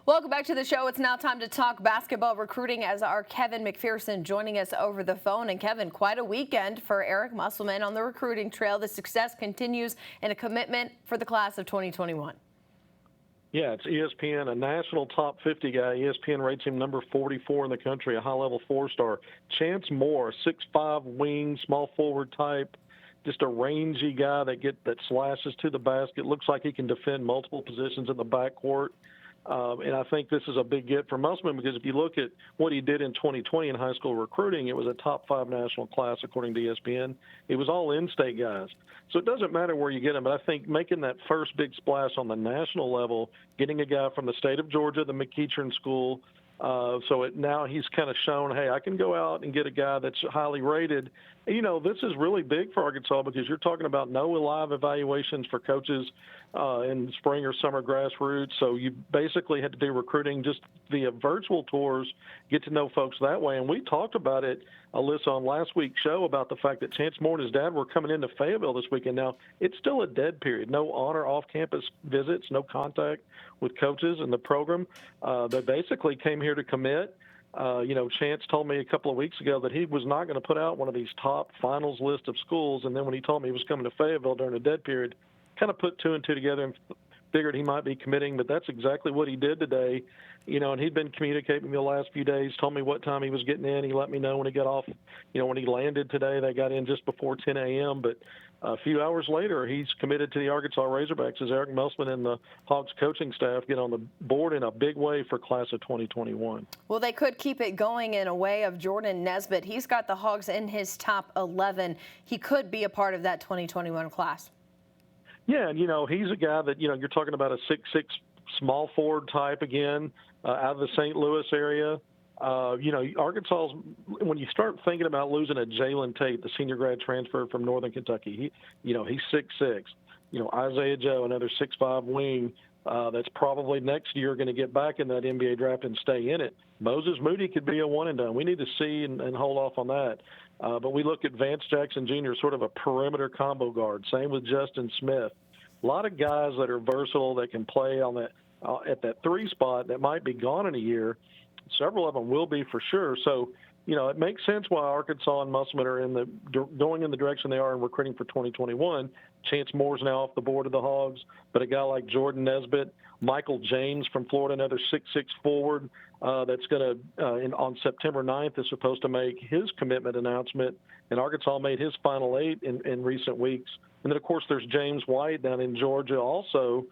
Welcome back to the show. It's now time to talk basketball recruiting as our Kevin McPherson joining us over the phone. And Kevin, quite a weekend for Eric Musselman on the recruiting trail. The success continues and a commitment for the class of 2021. Yeah, it's ESPN, a national top 50 guy. ESPN rates him number 44 in the country, a high-level four-star. Chance Moore, 6'5" wing, small forward type, just a rangy guy that slashes to the basket. Looks like he can defend multiple positions in the backcourt. And I think this is a big get for Musselman because if you look at what he did in 2020 in high school recruiting, it was a top 5 national class according to ESPN. It was all in-state guys. So it doesn't matter where you get him, but I think making that first big splash on the national level, getting a guy from the state of Georgia, the McPherson school, now he's kind of shown, hey, I can go out and get a guy that's highly rated. You know, this is really big for Arkansas because you're talking about no live evaluations for coaches in spring or summer grassroots. So you basically had to do recruiting just via virtual tours, get to know folks that way. And we talked about it, Alyssa, on last week's show about the fact that Chance Moore and his dad were coming into Fayetteville this weekend. Now, it's still a dead period. No on or off-campus visits, no contact with coaches in the program. They basically came here to commit. Chance told me a couple of weeks ago that he was not going to put out one of these top finals list of schools. And then when he told me he was coming to Fayetteville during a dead period, kind of put two and two together and figured he might be committing. But that's exactly what he did today. And he'd been communicating with me the last few days, told me what time he was getting in. He let me know when he got off. When he landed today, they got in just before 10 a.m. But a few hours later, he's committed to the Arkansas Razorbacks as Eric Musselman and the Hogs coaching staff get on the board in a big way for class of 2021. Well, they could keep it going in a way of Jordan Nesbit. He's got the Hogs in his top 11. He could be a part of that 2021 class. Yeah, and, he's a guy that, you're talking about a 6'6" small forward type again, out of the St. Louis area. Arkansas's, when you start thinking about losing a Jalen Tate, the senior grad transfer from Northern Kentucky, he's 6'6". Isaiah Joe, another 6'5" wing, that's probably next year going to get back in that NBA draft and stay in it. Moses Moody could be a one and done. We need to see and hold off on that. But we look at Vance Jackson Jr., sort of a perimeter combo guard. Same with Justin Smith. A lot of guys that are versatile that can play on that at that 3 spot that might be gone in a year. Several of them will be for sure. So, it makes sense why Arkansas and Musselman are going in the direction they are in recruiting for 2021. Chance Moore's now off the board of the Hogs, but a guy like Jordan Nesbit, Michael James from Florida, another 6'6" forward that's going to, on September 9th, is supposed to make his commitment announcement. And Arkansas made his final 8 in recent weeks. And then, of course, there's James White down in Georgia also,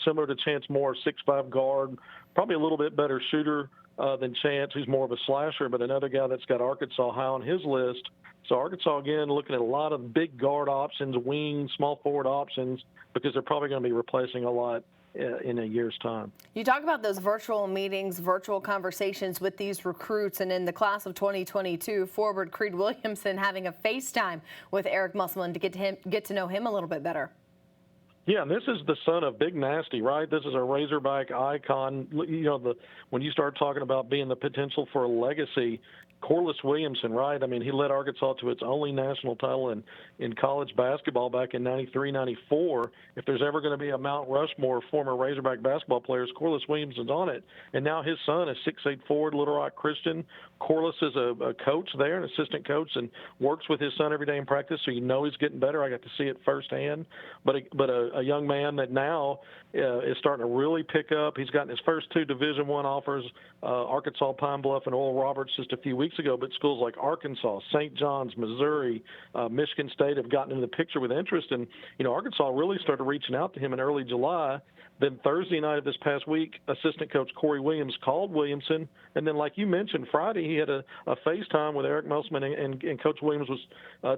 similar to Chance Moore, 6'5" guard, probably a little bit better shooter than Chance, who's more of a slasher, but another guy that's got Arkansas high on his list. So Arkansas, again, looking at a lot of big guard options, wing, small forward options, because they're probably going to be replacing a lot in a year's time. You talk about those virtual meetings, virtual conversations with these recruits, and in the class of 2022, forward Creed Williamson having a FaceTime with Eric Musselman to get to know him a little bit better. Yeah, and this is the son of Big Nasty, right? This is a Razorback icon. When you start talking about being the potential for a legacy, Corliss Williamson, right? I mean, he led Arkansas to its only national title in college basketball back in 93, 94. If there's ever going to be a Mount Rushmore of former Razorback basketball players, Corliss Williamson's on it. And now his son is 6'8" forward, Little Rock Christian. Corliss is a coach there, an assistant coach, and works with his son every day in practice, so he's getting better. I got to see it firsthand. But a young man that now is starting to really pick up. He's gotten his first 2 Division I offers, Arkansas, Pine Bluff, and Oral Roberts just a few weeks ago, but schools like Arkansas, St. John's, Missouri, Michigan State have gotten into the picture with interest. And, Arkansas really started reaching out to him in early July. Then Thursday night of this past week, assistant coach Corey Williams called Williamson. And then, like you mentioned, Friday he had a FaceTime with Eric Musselman, and Coach Williams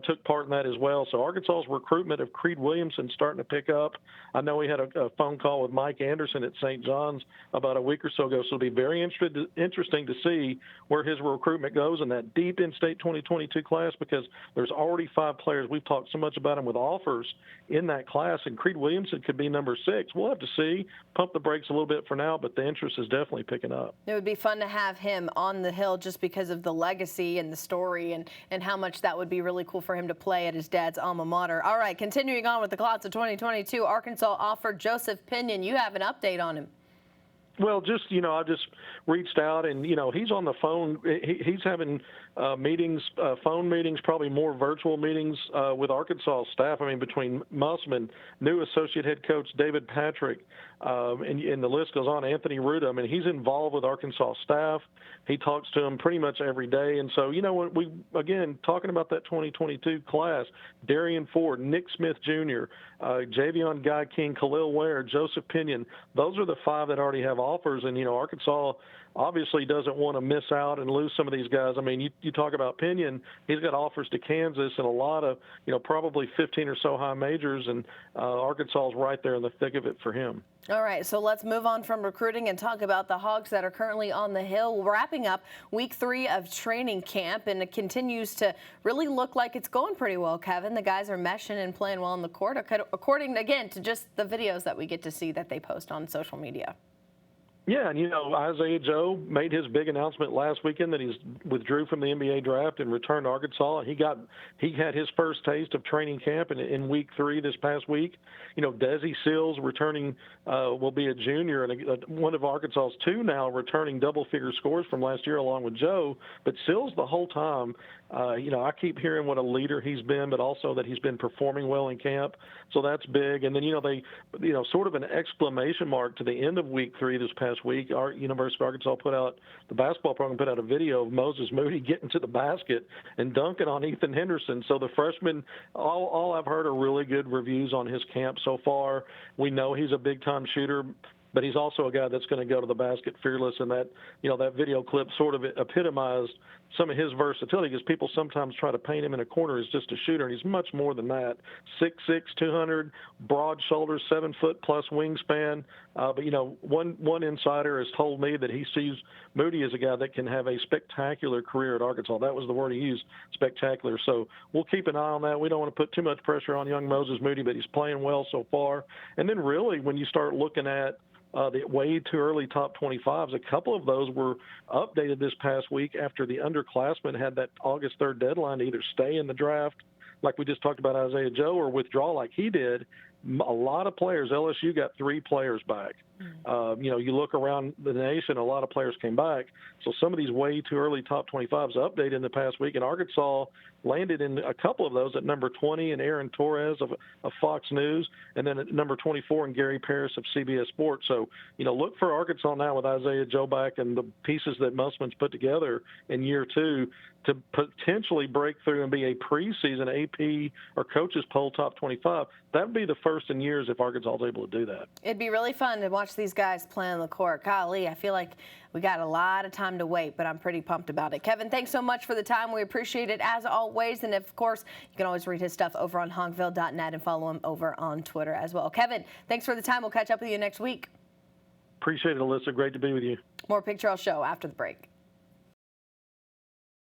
took part in that as well. So Arkansas's recruitment of Creed Williamson starting to pick up. I know he had a phone call with Mike Anderson at St. John's about a week or so ago. So it'll be very interesting to see where his recruitment goes in that deep in-state 2022 class, because there's already 5 players. We've talked so much about him with offers in that class, and Creed Williamson could be number 6. We'll have to see. Pump the brakes a little bit for now, but the interest is definitely picking up. It would be fun to have him on the Hill just because of the legacy and the story and how much that would be really cool for him to play at his dad's alma mater. All right, continuing on with the class of 2022, Arkansas offered Joseph Pinyon. You have an update on him. Well, just, I just reached out and, he's on the phone. He's having meetings, phone meetings, probably more virtual meetings with Arkansas staff. I mean, between Musselman, new associate head coach David Patrick, and the list goes on, Anthony Ruda. I mean, he's involved with Arkansas staff. He talks to them pretty much every day. And so, when we, again, talking about that 2022 class, Darian Ford, Nick Smith Jr., Javion Guy King, Khalil Ware, Joseph Pinyon, those are the 5 that already have offers. And, Arkansas obviously doesn't want to miss out and lose some of these guys. I mean, you talk about Pinyon, he's got offers to Kansas and a lot of, probably 15 or so high majors, and Arkansas is right there in the thick of it for him. All right, so let's move on from recruiting and talk about the Hogs that are currently on the Hill, wrapping up week 3 of training camp, and it continues to really look like it's going pretty well, Kevin. The guys are meshing and playing well on the court, according, again, to just the videos that we get to see that they post on social media. Yeah, and Isaiah Joe made his big announcement last weekend that he's withdrew from the NBA draft and returned to Arkansas. He had his first taste of training camp in week 3 this past week. Desi Sills returning will be a junior and one of Arkansas's 2 now returning double-figure scores from last year along with Joe. But Sills the whole time, I keep hearing what a leader he's been, but also that he's been performing well in camp. So that's big. And then, they, sort of an exclamation mark to the end of week 3 this past week. Our University of Arkansas the basketball program put out a video of Moses Moody getting to the basket and dunking on Ethan Henderson. So the freshman, all I've heard are really good reviews on his camp so far. We know he's a big-time shooter, but he's also a guy that's going to go to the basket fearless, and that, that video clip sort of epitomized some of his versatility, because people sometimes try to paint him in a corner as just a shooter, and he's much more than that. 6'6", 200, broad shoulders, 7-foot-plus wingspan. But, one insider has told me that he sees Moody as a guy that can have a spectacular career at Arkansas. That was the word he used, spectacular. So we'll keep an eye on that. We don't want to put too much pressure on young Moses Moody, but he's playing well so far. And then really when you start looking at the way too early top 25s, a couple of those were updated this past week after the underclassmen had that August 3rd deadline to either stay in the draft, like we just talked about Isaiah Joe, or withdraw like he did. A lot of players, LSU got 3 players back. You look around the nation, a lot of players came back. So some of these way too early top 25s updated in the past week, and Arkansas landed in a couple of those at number 20 in Aaron Torres of Fox News, and then at number 24 in Gary Parrish of CBS Sports. So, look for Arkansas now with Isaiah Joe back and the pieces that Musselman's put together in year 2 to potentially break through and be a preseason AP or coaches poll top 25. That would be the first in years if Arkansas is able to do that. It'd be really fun to watch these guys play on the court. Golly, I feel like we got a lot of time to wait, but I'm pretty pumped about it. Kevin, thanks so much for the time. We appreciate it as always. And of course, you can always read his stuff over on hogville.net and follow him over on Twitter as well. Kevin, thanks for the time. We'll catch up with you next week. Appreciate it, Alyssa. Great to be with you. More Pictorial Show after the break.